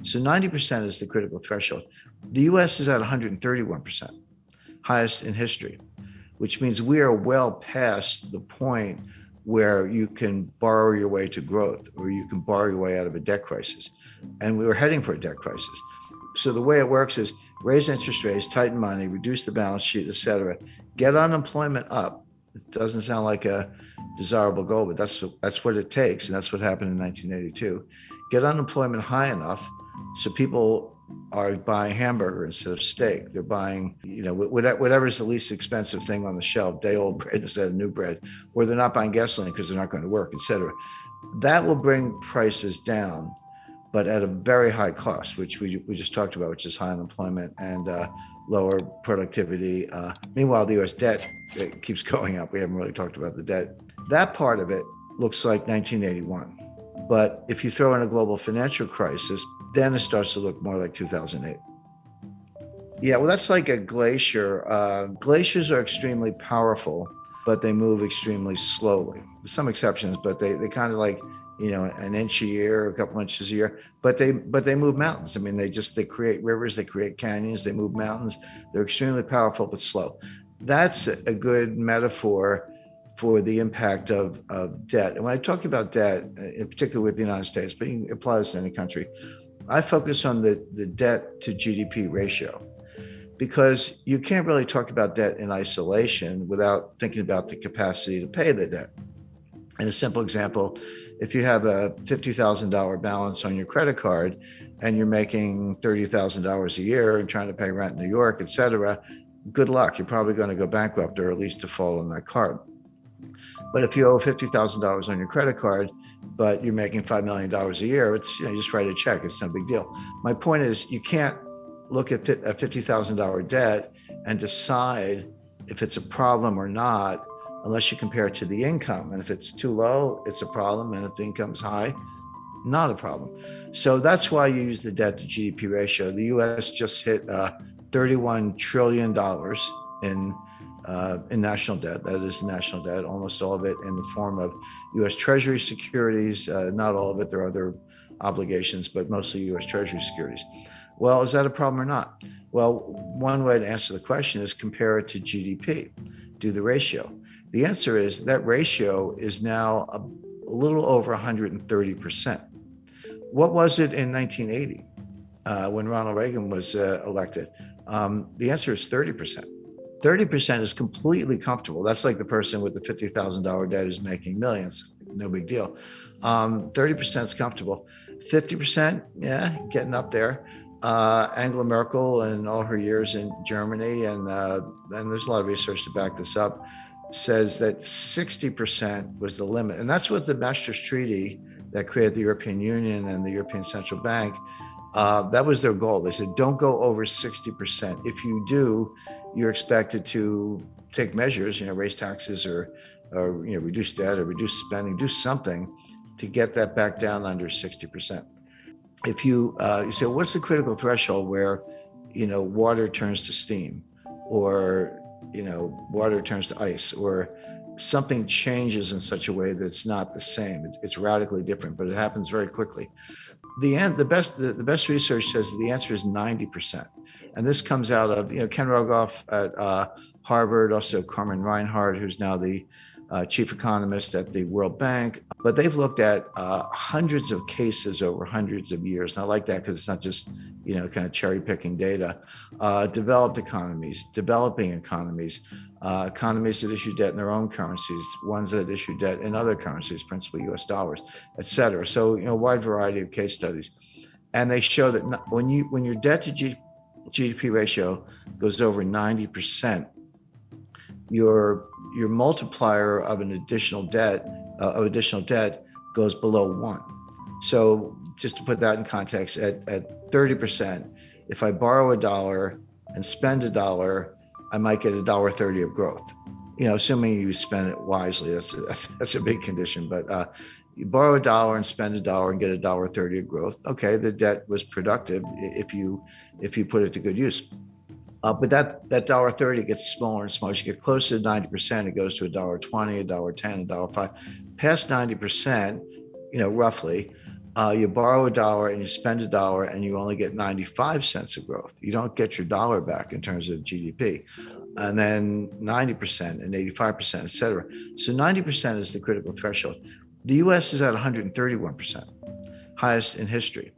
So 90% is the critical threshold. The US is at 131%, highest in history, which means we are well past the point where you can borrow your way to growth or you can borrow your way out of a debt crisis. And we were heading for a debt crisis. So the way it works is raise interest rates, tighten money, reduce the balance sheet, et cetera, get unemployment up. It doesn't sound like a desirable goal, but that's what it takes. And that's what happened in 1982. Get unemployment high enough so people are buying hamburger instead of steak. They're buying, whatever's the least expensive thing on the shelf, day-old bread instead of new bread, or they're not buying gasoline because they're not going to work, et cetera. That will bring prices down, but at a very high cost, which we just talked about, which is high unemployment and lower productivity. Meanwhile, the U.S. debt keeps going up. We haven't really talked about the debt. That part of it looks like 1981. But if you throw in a global financial crisis, then it starts to look more like 2008. Yeah, well, that's like a glacier. Glaciers are extremely powerful, but they move extremely slowly. There's some exceptions, but they kind of like, an inch a year, a couple inches a year, but they move mountains. I mean, they create rivers, they create canyons, they move mountains. They're extremely powerful, but slow. That's a good metaphor for the impact of debt. And when I talk about debt, in particular with the United States, but you can apply this to any country, I focus on the debt to GDP ratio, because you can't really talk about debt in isolation without thinking about the capacity to pay the debt. And a simple example, if you have a $50,000 balance on your credit card and you're making $30,000 a year and trying to pay rent in New York, et cetera, good luck. You're probably going to go bankrupt or at least default on that card. But if you owe $50,000 on your credit card, but you're making $5 million a year, it's, you just write a check. It's no big deal. My point is, you can't look at a $50,000 debt and decide if it's a problem or not unless you compare it to the income. And if it's too low, it's a problem. And if the income's high, not a problem. So that's why you use the debt to GDP ratio. The US just hit $31 trillion in national debt. That is national debt, almost all of it in the form of US Treasury securities. Not all of it, there are other obligations, but mostly US Treasury securities. Well, is that a problem or not? Well, one way to answer the question is compare it to GDP, do the ratio. The answer is that ratio is now a little over 130%. What was it in 1980 when Ronald Reagan was elected? The answer is 30%. 30% is completely comfortable. That's like the person with the $50,000 debt who's making millions. No big deal. 30% is comfortable. 50%, yeah, getting up there. Angela Merkel and all her years in Germany, and there's a lot of research to back this up, says that 60% was the limit. And that's what the Maastricht Treaty that created the European Union and the European Central Bank, that was their goal. They said, don't go over 60%. If you do, you're expected to take measures, raise taxes or reduce debt or reduce spending, do something to get that back down under 60%. If you say, what's the critical threshold where, water turns to steam, or, water turns to ice, or something changes in such a way that it's not the same. It's radically different, but it happens very quickly. The best research says the answer is 90%. And this comes out of, Ken Rogoff at Harvard, also Carmen Reinhart, who's now the chief economist at the World Bank. But they've looked at hundreds of cases over hundreds of years. And I like that because it's not just, kind of cherry picking data. Developed economies, developing economies, economies that issue debt in their own currencies, ones that issue debt in other currencies, principally US dollars, et cetera. So, a wide variety of case studies. And they show that when your debt to GDP ratio goes over 90%, your multiplier of additional debt goes below 1. So just to put that in context, at 30%, if I borrow $1 and spend $1, I might get $1.30 of growth. Assuming you spend it wisely, that's a big condition. But you borrow $1 and spend $1 and get $1.30 of growth. Okay, the debt was productive if you put it to good use. But that $1.30 gets smaller and smaller. As you get closer to 90%, it goes to $1.20, $1.10, $1.05. Past 90%, roughly, You borrow a dollar and you spend a dollar and you only get 95 cents of growth. You don't get your dollar back in terms of GDP. And then 90% and 85%, et cetera. So 90% is the critical threshold. The US is at 131%, highest in history,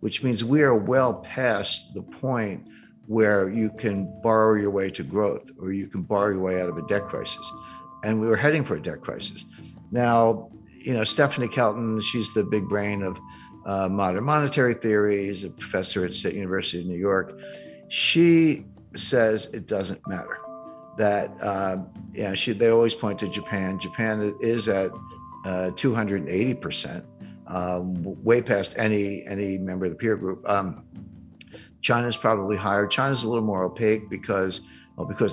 which means we are well past the point where you can borrow your way to growth or you can borrow your way out of a debt crisis. And we were heading for a debt crisis. Now, Stephanie Kelton, she's the big brain of modern monetary theory. She's a professor at State University of New York. She says it doesn't matter. That they always point to Japan. Japan is at 280%, way past any member of the peer group. China's probably higher. China's a little more opaque because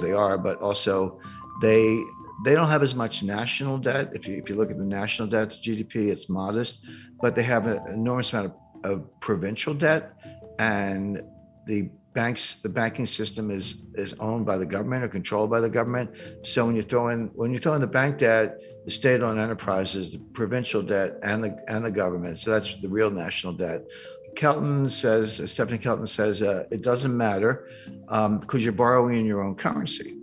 they are, but also they don't have as much national debt. If you look at the national debt to GDP, it's modest, but they have an enormous amount of provincial debt, and the banking system is owned by the government or controlled by the government. So when you throw in the bank debt, the state-owned enterprises, the provincial debt, and the government, so that's the real national debt. Stephanie Kelton says it doesn't matter because you're borrowing in your own currency.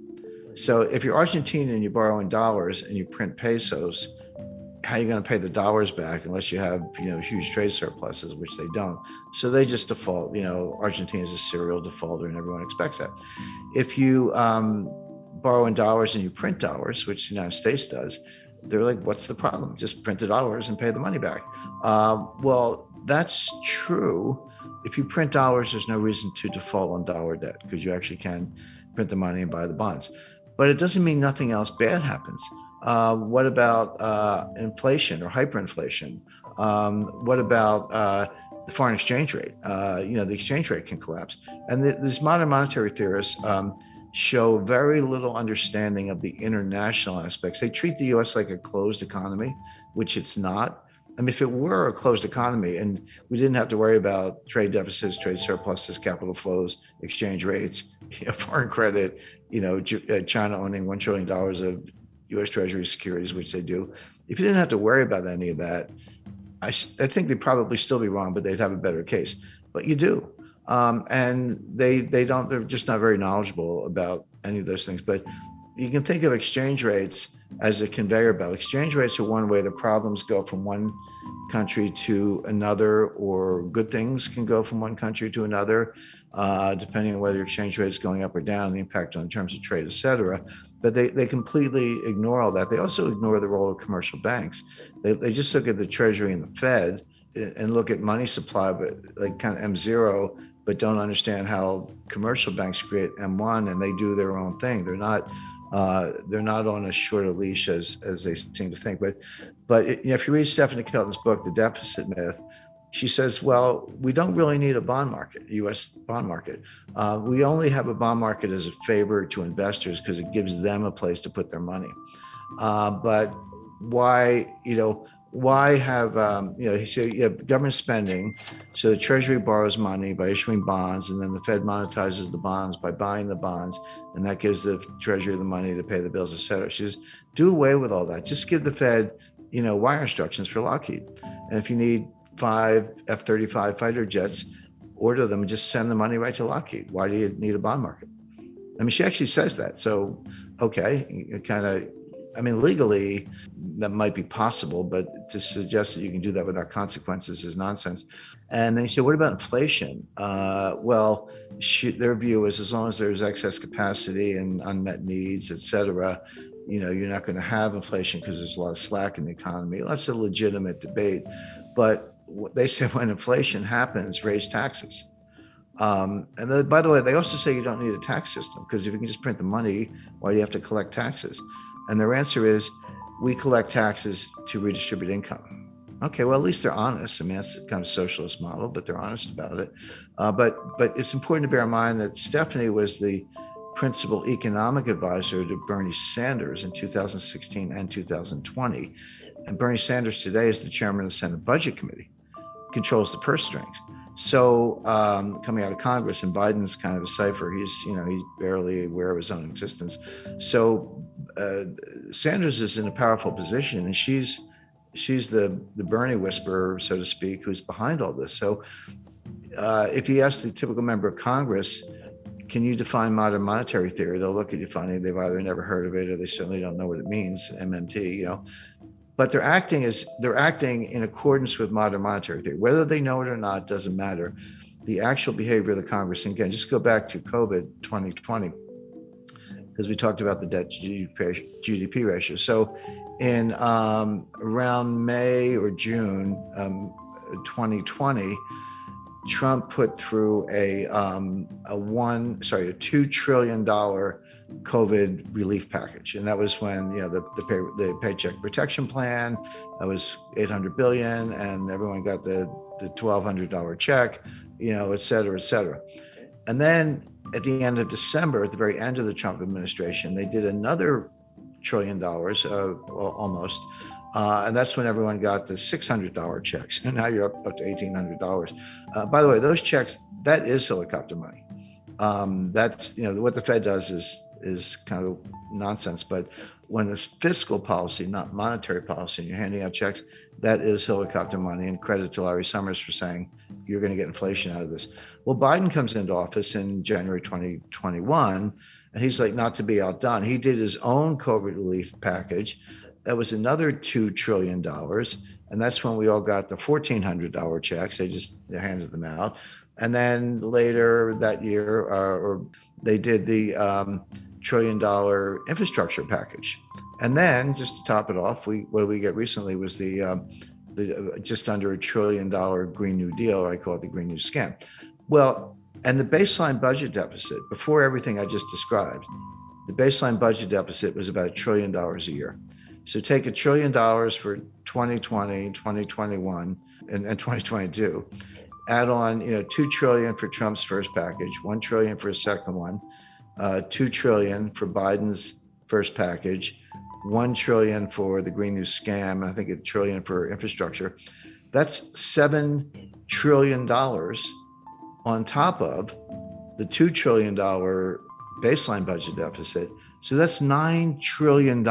So if you're Argentine and you borrow in dollars and you print pesos, how are you going to pay the dollars back unless you have huge trade surpluses, which they don't? So they just default. Argentina is a serial defaulter, and everyone expects that. If you borrow in dollars and you print dollars, which the United States does, they're like, "What's the problem? Just print the dollars and pay the money back." Well, that's true. If you print dollars, there's no reason to default on dollar debt because you actually can print the money and buy the bonds. But it doesn't mean nothing else bad happens. What about inflation or hyperinflation? What about the foreign exchange rate? The exchange rate can collapse. And these modern monetary theorists show very little understanding of the international aspects. They treat the US like a closed economy, which it's not. I mean, if it were a closed economy and we didn't have to worry about trade deficits, trade surpluses, capital flows, exchange rates, foreign credit, China owning $1 trillion of U.S. Treasury securities, which they do. If you didn't have to worry about any of that, I think they'd probably still be wrong, but they'd have a better case. But you do. And they don't, they're just not very knowledgeable about any of those things. But you can think of exchange rates as a conveyor belt. Exchange rates are one way the problems go from one country to another, or good things can go from one country to another, depending on whether your exchange rate is going up or down, the impact on terms of trade, et cetera. But they completely ignore all that. They also ignore the role of commercial banks. They just look at the Treasury and the Fed and look at money supply, but like kind of M0, but don't understand how commercial banks create M1 and they do their own thing. They're not on as short a leash as they seem to think. But if you read Stephanie Kelton's book, The Deficit Myth, she says, well, we don't really need a bond market, U.S. bond market. We only have a bond market as a favor to investors because it gives them a place to put their money. But why have, he said, you have government spending. So the Treasury borrows money by issuing bonds, and then the Fed monetizes the bonds by buying the bonds. And that gives the Treasury the money to pay the bills, et cetera. She says, do away with all that. Just give the Fed, wire instructions for Lockheed. And if you need 5 F-35 fighter jets, order them and just send the money right to Lockheed. Why do you need a bond market? I mean, she actually says that. So, okay, legally, that might be possible, but to suggest that you can do that without consequences is nonsense. And then you say, what about inflation? Their view is as long as there's excess capacity and unmet needs, et cetera, you're not going to have inflation because there's a lot of slack in the economy. That's a legitimate debate. But they say when inflation happens, raise taxes. And then, by the way, they also say you don't need a tax system because if you can just print the money, why do you have to collect taxes? And their answer is, we collect taxes to redistribute income. Okay, well, at least they're honest. I mean, that's kind of socialist model, but they're honest about it. But it's important to bear in mind that Stephanie was the principal economic advisor to Bernie Sanders in 2016 and 2020. And Bernie Sanders today is the chairman of the Senate Budget Committee, controls the purse strings. So coming out of Congress, and Biden's kind of a cipher. He's barely aware of his own existence. So Sanders is in a powerful position, and she's she's the Bernie whisperer, so to speak, who's behind all this. So if you ask the typical member of Congress, can you define modern monetary theory? They'll look at you funny. They've either never heard of it or they certainly don't know what it means, MMT, But they're acting in accordance with modern monetary theory. Whether they know it or not doesn't matter. The actual behavior of the Congress, and again, just go back to COVID 2020, because we talked about the debt to GDP ratio. So in around May or June 2020, Trump put through a $2 trillion COVID relief package, and that was when the Paycheck Protection Plan, that was $800 billion, and everyone got the $1,200 check, et cetera, et cetera. And then at the end of December, at the very end of the Trump administration, they did another $1 trillion, almost. And that's when everyone got the $600 checks. And now you're up to $1,800. By the way, those checks, that is helicopter money. That's, what the Fed does is kind of nonsense. But when it's fiscal policy, not monetary policy, and you're handing out checks, that is helicopter money. And credit to Larry Summers for saying you're going to get inflation out of this. Well, Biden comes into office in January 2021, and he's like, not to be outdone, he did his own COVID relief package. That was another $2 trillion. And that's when we all got the $1,400 checks. They handed them out. And then later that year, or they did the $1 trillion infrastructure package. And then just to top it off, what did we get recently was the just under $1 trillion Green New Deal, or I call it the Green New Scam. Well, and the baseline budget deficit, before everything I just described, the baseline budget deficit was about $1 trillion a year. So take $1 trillion for 2020, 2021, and 2022. Add on, $2 trillion for Trump's first package, $1 trillion for his second one, $2 trillion for Biden's first package, $1 trillion for the Green New Scam, and I think $1 trillion for infrastructure. That's $7 trillion on top of the $2 trillion baseline budget deficit. So that's $9 trillion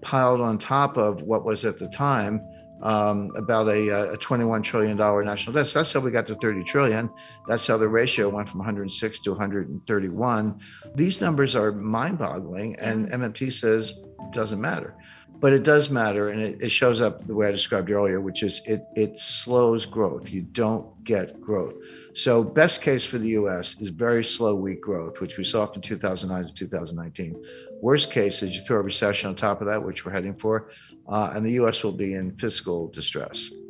piled on top of what was at the time about a $21 trillion national debt. So that's how we got to 30 trillion. That's how the ratio went from 106 to 131. These numbers are mind-boggling, and MMT says it doesn't matter. But it does matter, and it shows up the way I described earlier, which is it slows growth. You don't get growth. So best case for the U.S. is very slow, weak growth, which we saw from 2009 to 2019. Worst case is you throw a recession on top of that, which we're heading for, and the U.S. will be in fiscal distress.